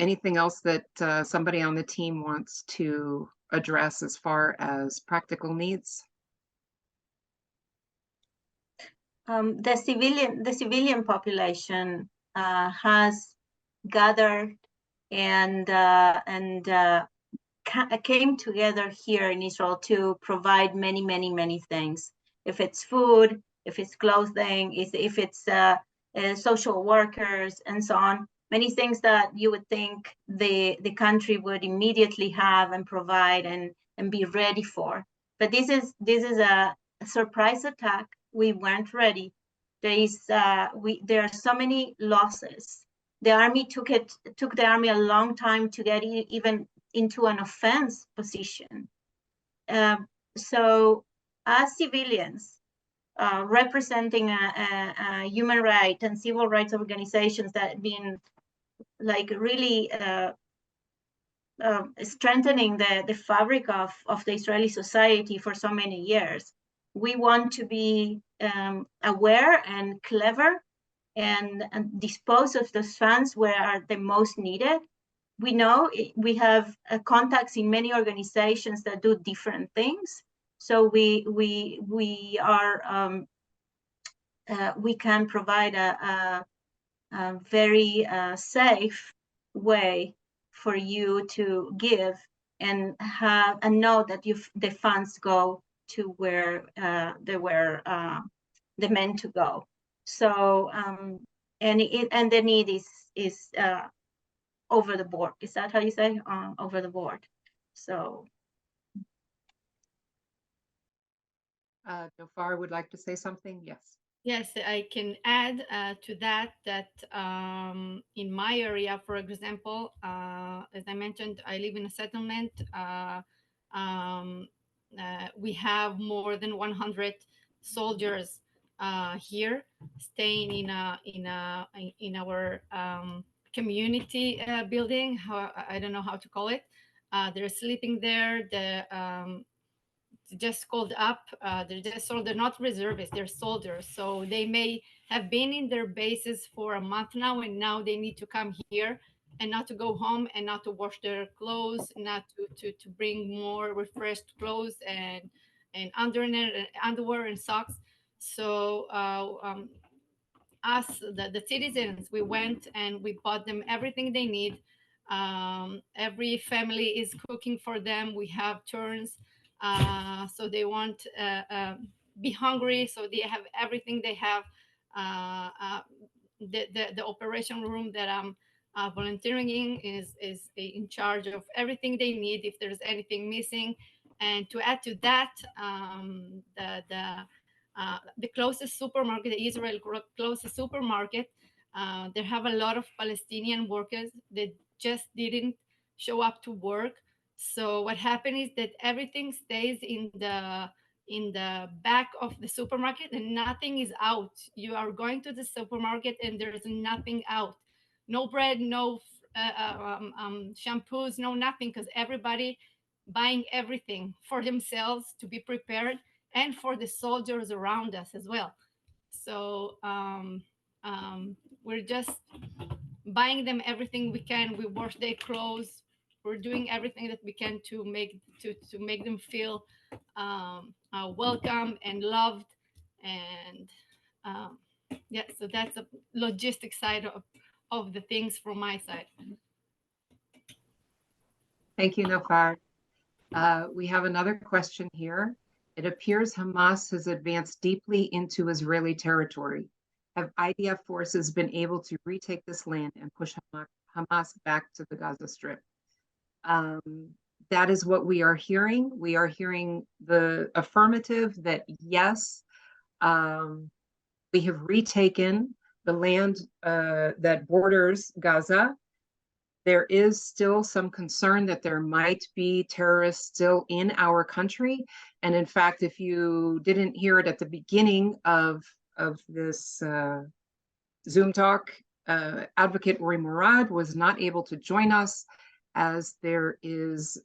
Anything else that somebody on the team wants to address as far as practical needs?
The civilian population has gathered and came together here in Israel to provide many things. If it's food, if it's clothing, if it's social workers and so on, many things that you would think the country would immediately have and provide and be ready for. But this is a surprise attack. We weren't ready. There are so many losses. The army took the army a long time to get even into an offense position. So as civilians, representing a human rights and civil rights organizations that have been like really strengthening the fabric of the Israeli society for so many years, we want to be aware and clever and dispose of those funds where are the most needed. We know we have contacts in many organizations that do different things. So we can provide a very safe way for you to give and know that the funds go to where they were meant to go. So and the need is over the board. Is that how you say? Over the board. So
Jofar would like to say something. Yes.
Yes, I can add to that in my area, for example, as I mentioned, I live in a settlement. We have more than 100 soldiers here staying in our community building. I don't know how to call it. They're sleeping there. Just called up. They're not reservists, they're soldiers. So they may have been in their bases for a month now, and now they need to come here and not to go home and not to wash their clothes, not to bring more refreshed clothes and underwear and socks. So us, the citizens, we went and we bought them everything they need. Every family is cooking for them. We have turns. So they won't be hungry. So they have everything they have. The operation room that I'm volunteering in is in charge of everything they need if there's anything missing. And to add to that, the closest supermarket, the Israel closest supermarket, they have a lot of Palestinian workers that just didn't show up to work. So what happened is that everything stays in the back of the supermarket and nothing is out. You are going to the supermarket and there's nothing out. No bread, no shampoos, no nothing, because everybody buying everything for themselves to be prepared and for the soldiers around us as well. So we're just buying them everything we can. We wash their clothes. We're doing everything that we can to make them feel welcome and loved. And yeah, so that's a logistic side of the things from my side.
Thank you, Nofar. We have another question here. It appears Hamas has advanced deeply into Israeli territory. Have IDF forces been able to retake this land and push Hamas back to the Gaza Strip? That is what we are hearing. We are hearing the affirmative that yes, we have retaken the land that borders Gaza. There is still some concern that there might be terrorists still in our country. And in fact, if you didn't hear it at the beginning of this Zoom talk, Advocate Ori Murad was not able to join us as there is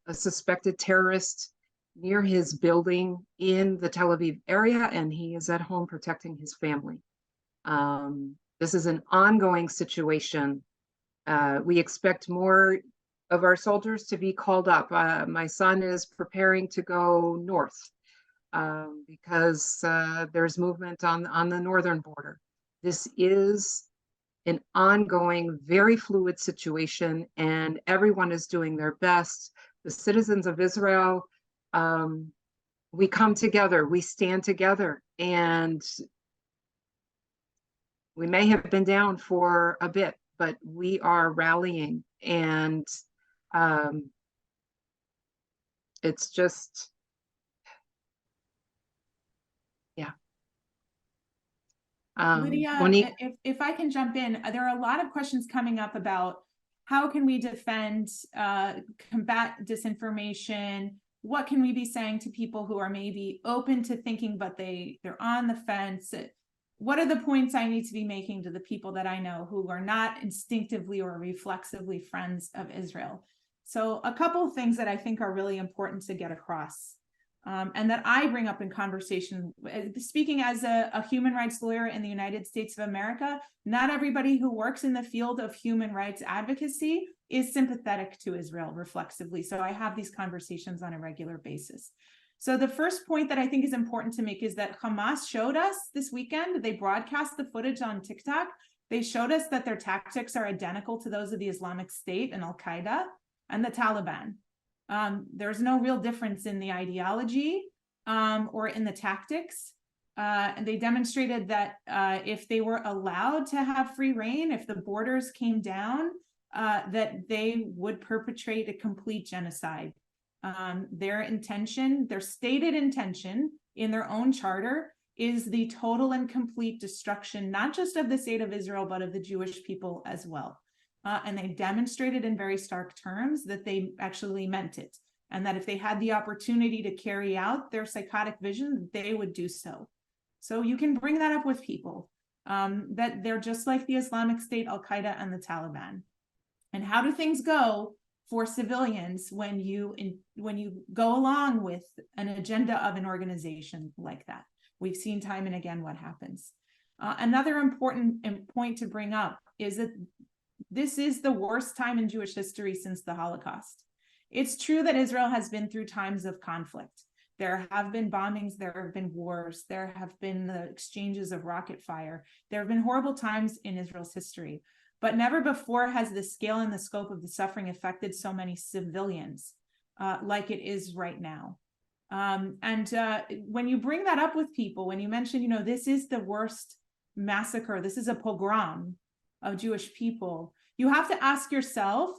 a suspected terrorist near his building in the Tel Aviv area, and he is at home protecting his family. This is an ongoing situation. We expect more of our soldiers to be called up. My son is preparing to go north because there's movement on the northern border. This is an ongoing, very fluid situation, and everyone is doing their best. The citizens of Israel, we come together, we stand together, and we may have been down for a bit, but we are rallying, and it's just, yeah.
Lydia,
Monique?
if I can jump in, there are a lot of questions coming up about how can we defend, combat disinformation? What can we be saying to people who are maybe open to thinking, but they're on the fence? What are the points I need to be making to the people that I know who are not instinctively or reflexively friends of Israel? So a couple of things that I think are really important to get across, and that I bring up in conversation. Speaking as a human rights lawyer in the United States of America, not everybody who works in the field of human rights advocacy is sympathetic to Israel reflexively. So I have these conversations on a regular basis. So the first point that I think is important to make is that Hamas showed us this weekend, they broadcast the footage on TikTok. They showed us that their tactics are identical to those of the Islamic State and Al-Qaeda and the Taliban. There's no real difference in the ideology or in the tactics. And they demonstrated that if they were allowed to have free reign, if the borders came down, that they would perpetrate a complete genocide. Their intention, their stated intention in their own charter is the total and complete destruction, not just of the state of Israel, but of the Jewish people as well. And they demonstrated in very stark terms that they actually meant it, and that if they had the opportunity to carry out their psychotic vision, they would do so. So you can bring that up with people, that they're just like the Islamic State, Al-Qaeda, and the Taliban. And how do things go for civilians when you go along with an agenda of an organization like that? We've seen time and again what happens. Another important point to bring up is that this is the worst time in Jewish history since the Holocaust. It's true that Israel has been through times of conflict. There have been bombings, there have been wars, there have been the exchanges of rocket fire. There have been horrible times in Israel's history, but never before has the scale and the scope of the suffering affected so many civilians like it is right now. When you bring that up with people, when you mention, this is the worst massacre, this is a pogrom of Jewish people, you have to ask yourself,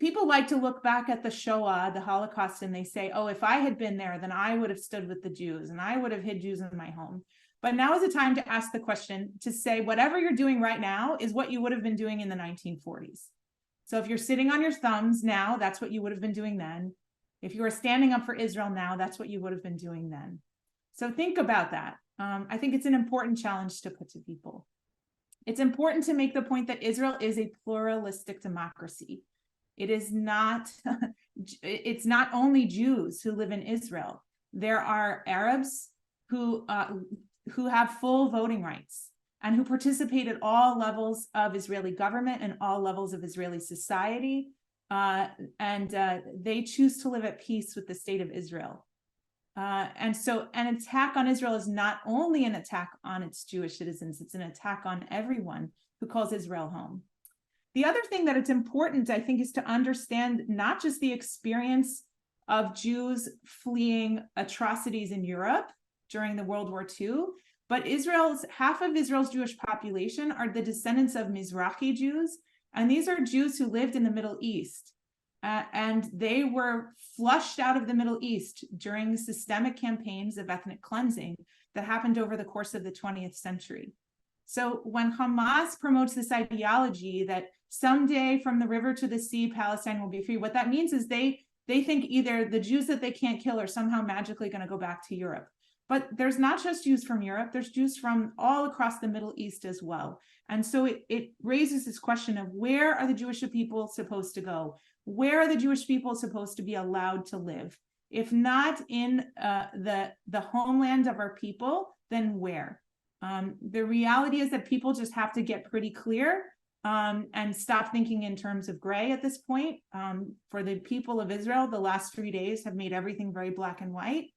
people like to look back at the Shoah, the Holocaust, and they say, oh, if I had been there, then I would have stood with the Jews and I would have hid Jews in my home. But now is the time to ask the question, to say whatever you're doing right now is what you would have been doing in the 1940s. So if you're sitting on your thumbs now, that's what you would have been doing then. If you are standing up for Israel now, that's what you would have been doing then. So think about that. I think it's an important challenge to put to people. It's important to make the point that Israel is a pluralistic democracy. It is not, it's not only Jews who live in Israel. There are Arabs who have full voting rights and who participate at all levels of Israeli government and all levels of Israeli society. They choose to live at peace with the state of Israel. And so an attack on Israel is not only an attack on its Jewish citizens, it's an attack on everyone who calls Israel home. The other thing that it's important, I think, is to understand not just the experience of Jews fleeing atrocities in Europe during the World War II, but half of Israel's Jewish population are the descendants of Mizrahi Jews, and these are Jews who lived in the Middle East. And they were flushed out of the Middle East during systemic campaigns of ethnic cleansing that happened over the course of the 20th century. So when Hamas promotes this ideology that someday from the river to the sea, Palestine will be free, what that means is they think either the Jews that they can't kill are somehow magically going to go back to Europe. But there's not just Jews from Europe, there's Jews from all across the Middle East as well. And so it raises this question of, where are the Jewish people supposed to go? Where are the Jewish people supposed to be allowed to live? If not in the homeland of our people, then where? The reality is that people just have to get pretty clear and stop thinking in terms of gray at this point. For the people of Israel, the last 3 days have made everything very black and white.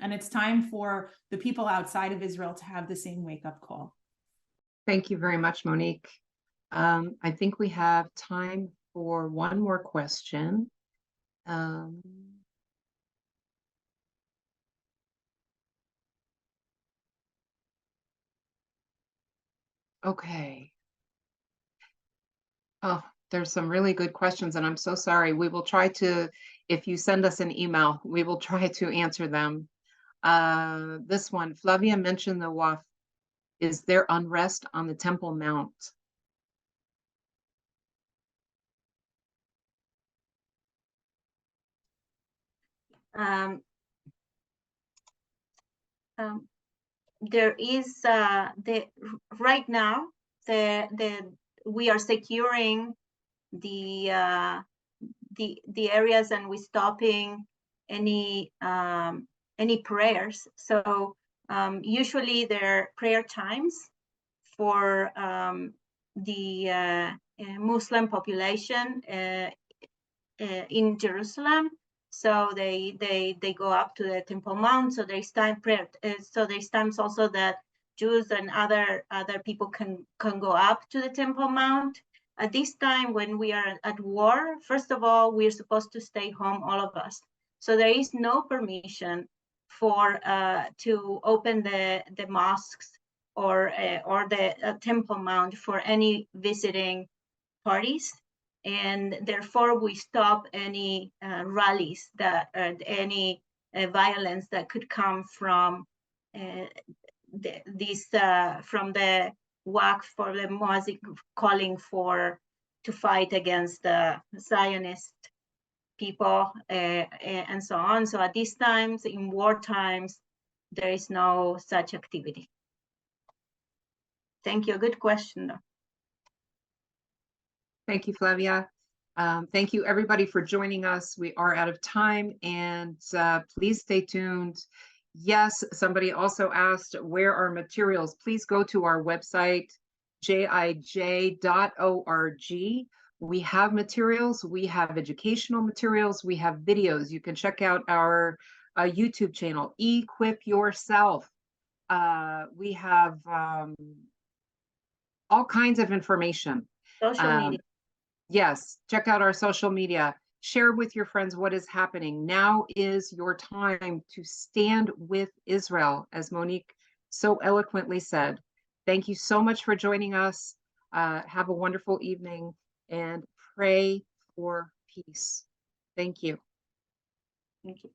And it's time for the people outside of Israel to have the same wake-up call.
Thank you very much, Monique. I think we have time for one more question. Okay. Oh, there's some really good questions, and I'm so sorry. We will try to, if you send us an email, we will try to answer them. This one, Flavia mentioned the WAF. Is there unrest on the Temple Mount?
There is right now we are securing the areas, and we're stopping any prayers. So usually there are prayer times for the Muslim population in Jerusalem. So they go up to the Temple Mount. So there's time prayer. So there's times also that Jews and other people can go up to the Temple Mount. At this time, when we are at war, first of all, we're supposed to stay home, all of us. So there is no permission for to open the mosques or the Temple Mount for any visiting parties. And therefore we stop any rallies that any violence that could come from from the WAC for the Moazik calling to fight against the Zionist people and so on. So at these times, in war times, there is no such activity. Thank you. Good question, though.
Thank you, Flavia. Thank you, everybody, for joining us. We are out of time, and please stay tuned. Yes, somebody also asked, where are materials? Please go to our website, jij.org. We have materials. We have educational materials. We have videos. You can check out our YouTube channel, Equip Yourself. We have all kinds of information.
Social media.
Yes, check out our social media. Share with your friends what is happening. Now is your time to stand with Israel, as Monique so eloquently said. Thank you so much for joining us. Have a wonderful evening, and pray for peace. Thank you.
Thank you.